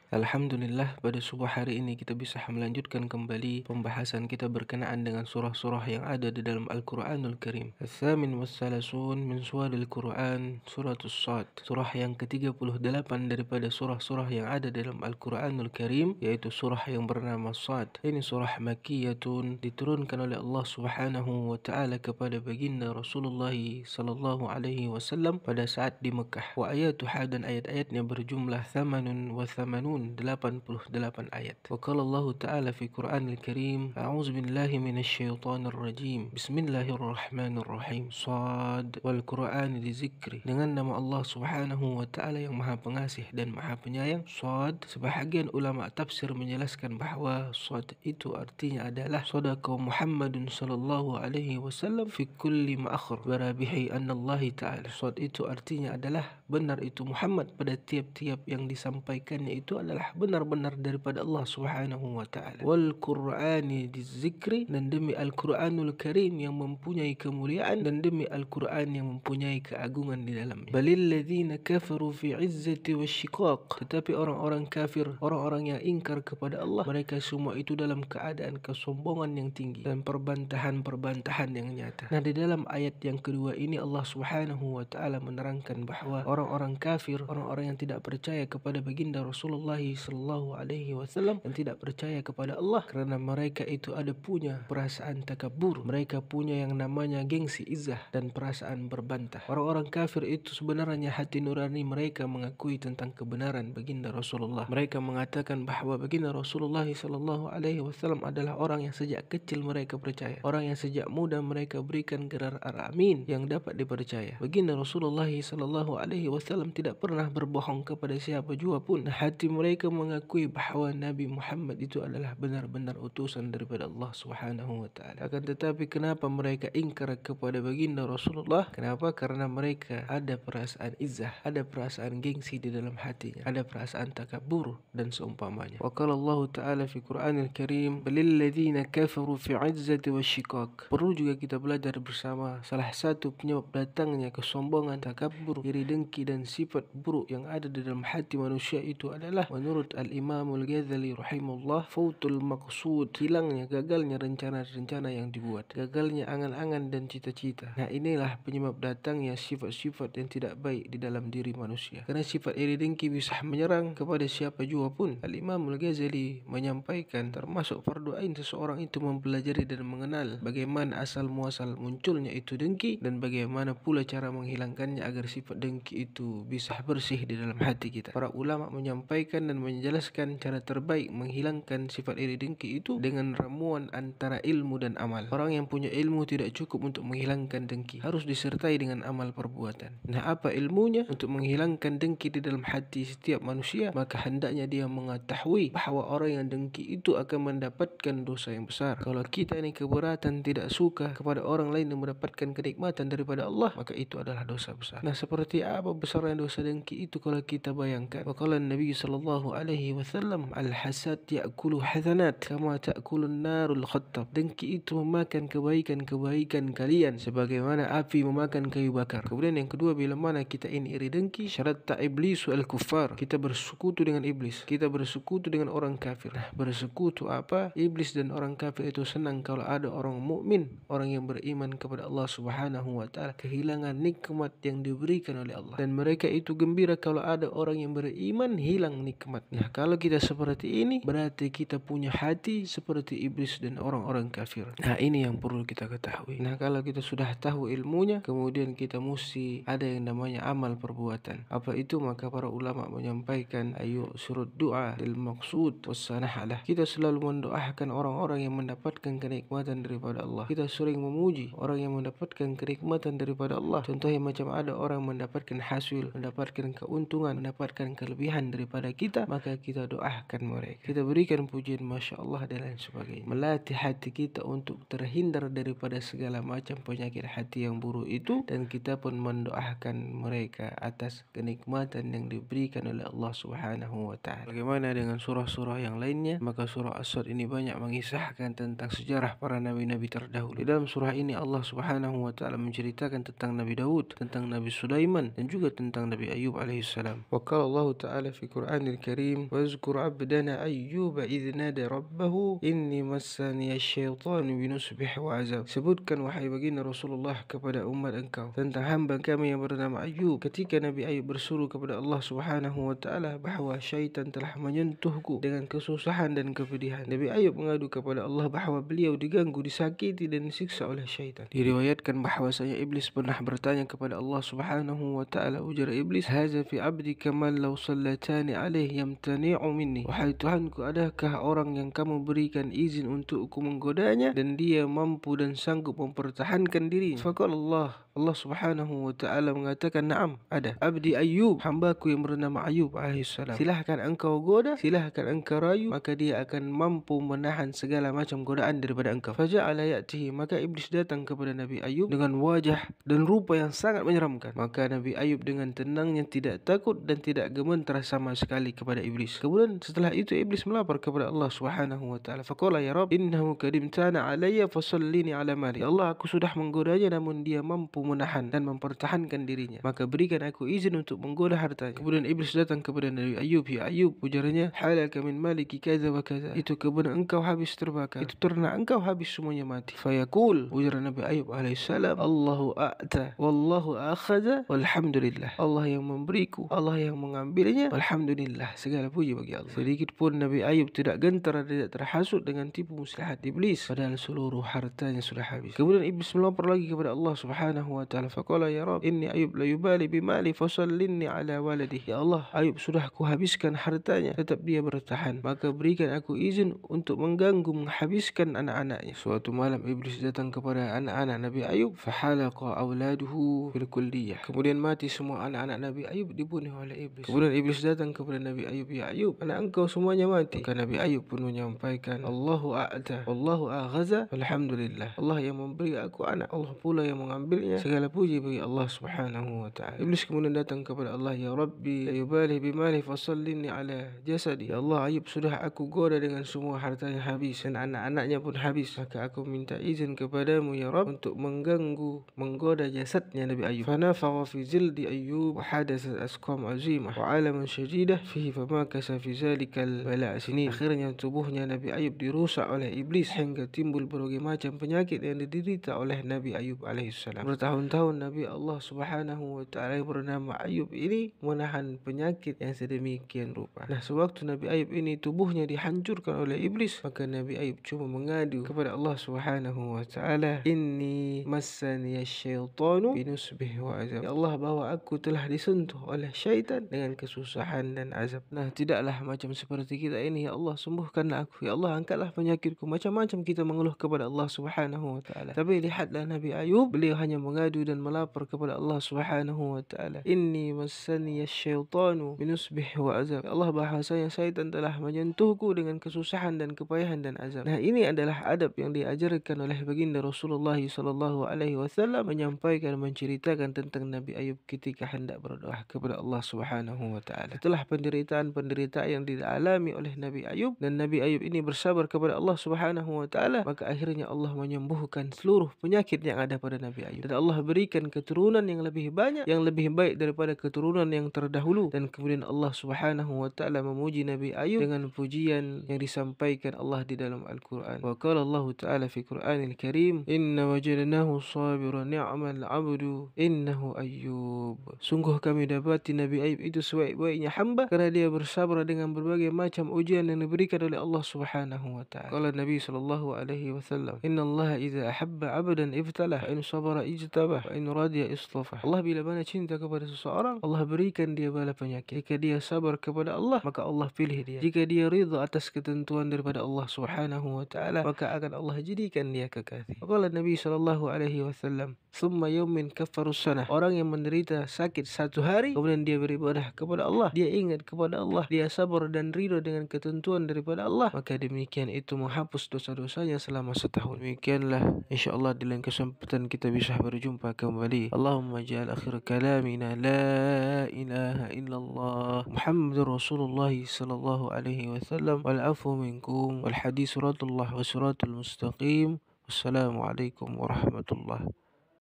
Alhamdulillah, pada subuh hari ini kita bisa melanjutkan kembali pembahasan kita berkenaan dengan surah-surah yang ada di dalam Al-Quranul Karim. Al-Thamin wassalasun min suwaril Quran, suratul Sad. Surah yang ke-38 daripada surah-surah yang ada dalam Al-Quranul Karim, yaitu surah yang bernama Sad. Ini surah Makkiyatun, diturunkan oleh Allah Subhanahu wa ta'ala kepada baginda Rasulullah sallallahu alaihi wasallam pada saat di Mekah. Wa ayatuha, dan ayat-ayatnya berjumlah 88 ayat. Wa qala Allah Ta'ala fi Qur'anil Karim, a'udzu billahi minasyaitonir rajim. Bismillahirrahmanirrahim. Shad wal Qur'ani dzikri. Dengan nama Allah Subhanahu wa Ta'ala yang Maha Pengasih dan Maha Penyayang. Shad, sebahagian ulama tafsir menjelaskan bahawa Shad itu artinya adalah sadaqa Muhammadun sallallahu alaihi wasallam fi kulli ma akhbar bihi anna Allah Ta'ala. Shad itu artinya adalah benar itu Muhammad pada tiap-tiap yang disampaikannya itu adalah benar-benar daripada Allah Subhanahu wa Ta'ala. Wal Qur'ani dzikri, dan demi Al-Qur'anul Karim yang mempunyai kemuliaan, dan demi Al-Qur'an yang mempunyai keagungan di dalamnya. Balil ladzina kafaru fi izzati wasyiqaq, tetapi orang-orang kafir, orang-orang yang ingkar kepada Allah, mereka semua itu dalam keadaan kesombongan yang tinggi dan perbantahan yang nyata. Nah, di dalam ayat yang kedua ini Allah Subhanahu wa Ta'ala menerangkan bahawa orang-orang kafir, orang-orang yang tidak percaya kepada baginda Rasulullah sallallahu alaihi wasallam, yang tidak percaya kepada Allah, kerana mereka itu ada punya perasaan takabur, mereka punya yang namanya gengsi, izzah, dan perasaan berbantah. Orang-orang kafir itu sebenarnya hati nurani mereka mengakui tentang kebenaran baginda Rasulullah. Mereka mengatakan bahawa baginda Rasulullah sallallahu alaihi wasallam adalah orang yang sejak kecil mereka percaya, orang yang sejak muda mereka berikan gelar al-amin yang dapat dipercaya. Baginda Rasulullah sallallahu alaihi wasallam tidak pernah berbohong kepada siapa jua pun. Hati mereka mengakui bahawa Nabi Muhammad itu adalah benar-benar utusan daripada Allah Subhanahu wa Ta'ala. Akan tetapi kenapa mereka ingkar kepada baginda Rasulullah? Kenapa? Karena mereka ada perasaan izzah, ada perasaan gengsi di dalam hatinya, ada perasaan takabur dan seumpamanya. Wa qala Allah Ta'ala fi Qur'anil Karim, balil ladzina kafaru fi izzati wasyiqaq. Perlu juga kita belajar bersama salah satu penyebab datangnya kesombongan, takabur, iri dengki, dan sifat buruk yang ada di dalam hati manusia itu adalah, menurut Al-Imam Al-Ghazali rahimahullah, fautul maqsud, hilangnya, gagalnya rencana-rencana yang dibuat, gagalnya angan-angan dan cita-cita. Nah, inilah penyebab datangnya sifat-sifat yang tidak baik di dalam diri manusia. Kerana sifat iri dengki bisa menyerang kepada siapa jua pun. Al-Imam Al-Ghazali menyampaikan termasuk fardu ain seseorang itu mempelajari dan mengenal bagaimana asal muasal munculnya itu dengki, dan bagaimana pula cara menghilangkannya agar sifat dengki itu bisa bersih di dalam hati kita. Para ulama menyampaikan dan menjelaskan cara terbaik menghilangkan sifat iri dengki itu dengan ramuan antara ilmu dan amal. Orang yang punya ilmu tidak cukup untuk menghilangkan dengki, harus disertai dengan amal perbuatan. Nah, apa ilmunya untuk menghilangkan dengki di dalam hati setiap manusia? Maka hendaknya dia mengetahui bahawa orang yang dengki itu akan mendapatkan dosa yang besar. Kalau kita ini keberatan, tidak suka kepada orang lain yang mendapatkan kenikmatan daripada Allah, maka itu adalah dosa besar. Nah, seperti apa besarnya dosa dengki itu kalau kita bayangkan? Wa qala Nabi sallallahu alaihi wasallam, al-hasad ya'kulu hasanat kama ta'kulun narul khattab. Dengki itu memakan kebaikan-kebaikan kalian sebagaimana api memakan kayu bakar. Kemudian yang kedua, bila mana kita ini iri dengki, syaratta iblisu al-kuffar, kita bersekutu dengan iblis, kita bersekutu dengan orang kafir. Nah, bersekutu apa? Iblis dan orang kafir itu senang kalau ada orang mukmin, orang yang beriman kepada Allah Subhanahu wa Ta'ala, kehilangan nikmat yang diberikan oleh Allah, dan mereka itu gembira kalau ada orang yang beriman hilang nikmatnya. Kalau kita seperti ini, berarti kita punya hati seperti iblis dan orang-orang kafir. Nah, ini yang perlu kita ketahui. Nah, kalau kita sudah tahu ilmunya, kemudian kita mesti ada yang namanya amal perbuatan. Apa itu? Maka para ulama menyampaikan, ayu surut doa lil maqsud wassanahalah. Kita selalu mendoakan orang-orang yang mendapatkan kenikmatan daripada Allah. Kita sering memuji orang yang mendapatkan kenikmatan daripada Allah. Contohnya macam ada orang mendapatkan hasil, mendapatkan keuntungan, mendapatkan kelebihan daripada kita, kita, maka kita doakan mereka, kita berikan pujian Masya Allah dan lain sebagainya. Melatih hati kita untuk terhindar daripada segala macam penyakit hati yang buruk itu, dan kita pun mendoakan mereka atas kenikmatan yang diberikan oleh Allah Subhanahu wa taala. Bagaimana dengan surah-surah yang lainnya? Maka surah As-Sad ini banyak mengisahkan tentang sejarah para nabi-nabi terdahulu. Di dalam surah ini Allah Subhanahu wa taala menceritakan tentang Nabi Daud, tentang Nabi Sulaiman, dan juga tentang Nabi Ayub alaihissalam. Wa qala Allah taala fi Qur'anil Karim, "Wazkur 'abdana Ayyuba idh nada rabbahu inni massani asy-syaitanu binusbih wa azab." Sebutkan wahai baginda Rasulullah kepada umat engkau tentang hamba kami yang bernama Ayub ketika Nabi Ayub berseru kepada Allah Subhanahu wa taala bahawa syaitan telah menyentuhku dengan kesusahan dan kepedihan. Nabi Ayub mengadu kepada Allah bahawa beliau diganggu, disakiti dan disiksa oleh syaitan. Diriwayatkan bahwasanya iblis pernah bertanya kepada Allah Subhanahu wa taala, ujar iblis, "Hadza fi 'abdika man law sallatani alaihi yamtani'u minni." Wahai Tuhanku, adakah orang yang kamu berikan izin untukku menggodanya dan dia mampu dan sanggup mempertahankan dirinya? Faqala Allah Subhanahu wa taala mengatakan, "Na'am, ada. Abdi Ayub, hambaku yang bernama Ayub alaihissalam. Silahkan engkau goda, silahkan engkau rayu, maka dia akan mampu menahan segala macam godaan daripada engkau." Faja'ala ya'tihi, maka iblis datang kepada Nabi Ayub dengan wajah dan rupa yang sangat menyeramkan. Maka Nabi Ayub dengan tenangnya tidak takut dan tidak gemetar sama sekali kepada iblis. Kemudian setelah itu iblis melapor kepada Allah Subhanahu wa taala. Faqala, "Ya Rabb, innahu kadimtana alayya fasallini ala mali." Ya Allah, aku sudah menggodanya namun dia mampu menahan dan mempertahankan dirinya, maka berikan aku izin untuk menggoda hartanya. Kemudian iblis datang kepada Nabi Ayub. "Ya Ayub," ujarnya, "halaka min maliki kaza wa kaza." Itu kebun engkau habis terbakar, itu ternak engkau habis semuanya mati. Fayaqul, ujar Nabi Ayub alaihissalam, "Allahu a'ta wallahu akhadha walhamdulillah." Allah yang memberiku, Allah yang mengambilnya, alhamdulillah, segala puji bagi Allah. Sedikit pun Nabi Ayub tidak gentar dan tidak terhasut dengan tipu muslihat iblis, padahal seluruh hartanya sudah habis. Kemudian iblis melapor lagi kepada Allah Subhanahu wa taala. Faqala, "Ya Rabb, inni Ayub la yubali bimali fasallinni ala waladihi." Ya Allah, Ayub sudah kuhabiskan hartanya, tetap dia bertahan, maka berikan aku izin untuk mengganggu, menghabiskan anak-anaknya. Suatu malam iblis datang kepada anak-anak Nabi Ayub, fahalaqa auladuhu fil kulliyah. Kemudian mati semua anak-anak Nabi Ayub, dibunuh oleh iblis. Kemudian iblis datang kepada Nabi Ayub, "Ya Ayub, anak engkau semuanya mati." Maka Nabi Ayub pun menyampaikan, "Allahu a'ta wallahu aghaza walhamdulillah." Allah yang memberi aku anak, Allah pula yang mengambilnya, segala puji bagi Allah Subhanahu wa taala. Iblis kemudian datang kepada Allah, "Ya Rabbi, la yubali bimali fasallinni ala jasadi." Ya Allah, Ayub sudah aku goda dengan semua hartanya habis dan anak-anaknya pun habis, maka aku minta izin kepadamu ya Rabb untuk mengganggu, menggoda jasadnya Nabi Ayub. Fanafagha fi zildi Ayub wa hadathat asqam azimah wa alaman syadidah fihi fama kasa fi zalikal bala' sinin. Akhirnya tubuhnya Nabi Ayub dirusak oleh iblis hingga timbul berbagai macam penyakit yang diderita oleh Nabi Ayub alaihissalam. Bertahun-tahun Nabi Allah Subhanahu wa taala yang bernama Ayub ini menahan penyakit yang sedemikian rupa. Nah, sewaktu Nabi Ayub ini tubuhnya dihancurkan oleh iblis, maka Nabi Ayub cuma mengadu kepada Allah Subhanahu wa taala, "Inni massani asy-syaitanu binusbih wa azab." Ya Allah, bahwa aku telah disentuh oleh syaitan dengan kesusahan dan azab. Nah, tidaklah macam seperti kita ini. Ya Allah, sembuhkanlah aku. Ya Allah, angkatlah penyakitku. Macam-macam kita mengeluh kepada Allah Subhanahu wa taala. Tapi lihatlah Nabi Ayub, beliau hanya mengadu dan melapor kepada Allah Subhanahu wa taala, "Inni massani asy-syaitanu binusbih wa azab." Ya Allah, bahasanya syaitan telah menyentuhku dengan kesusahan dan kepayahan dan azab. Nah, ini adalah adab yang diajarkan oleh baginda Rasulullah sallallahu alaihi wasallam, menyampaikan, menceritakan tentang Nabi Ayub ketika hendak berdoa kepada Allah Subhanahu wa taala. Setelah penderitaan yang dialami oleh Nabi Ayub, dan Nabi Ayub ini bersabar kepada Allah Subhanahu wa taala, maka akhirnya Allah menyembuhkan seluruh penyakit yang ada pada Nabi Ayub. Dan Allah berikan keturunan yang lebih banyak, yang lebih baik daripada keturunan yang terdahulu. Dan kemudian Allah Subhanahu wa taala memuji Nabi Ayub dengan pujian yang disampaikan Allah di dalam Al-Quran. Wa qala Allah taala fi Qur'anil Karim, "Inna wajadnahu sabiran ni'mal 'abdu innahu Ayyub." Sungguh kami dapati Nabi Ayub itu sebaik-baiknya hamba kerana dia bersabar dengan berbagai macam ujian yang diberikan oleh Allah Subhanahu wa taala. Qala Nabi sallallahu alaihi wasallam, "Inna Allah idza ahabba 'abdan ibtalah, fa in sabara ijtabah, wa in radiya istafah." Allah bila mana cinta kepada seseorang, Allah berikan dia bala penyakit. Jika dia sabar kepada Allah, maka Allah pilih dia. Jika dia ridha atas ketentuan daripada Allah Subhanahu wa taala, maka akan Allah jadikan dia kekasih. Qala Nabi sallallahu alaihi wasallam, "Tsumma yawmin kaffaru sanah." Orang yang menderita sakit satu hari kemudian dia beribadah kepada Allah, dia ingat kepada kepada Allah, dia sabar dan ridho dengan ketentuan daripada Allah, maka demikian itu menghapus dosa-dosanya selama setahun. Demikianlah, insyaallah di lain kesempatan kita bisa berjumpa kembali. Allahumma ja'al akhir kalamina la ilaha illallah Muhammadur Rasulullah sallallahu alaihi wasallam wal afu minkum wal hadis suratullah wa suratul mustaqim. Wassalamualaikum warahmatullahi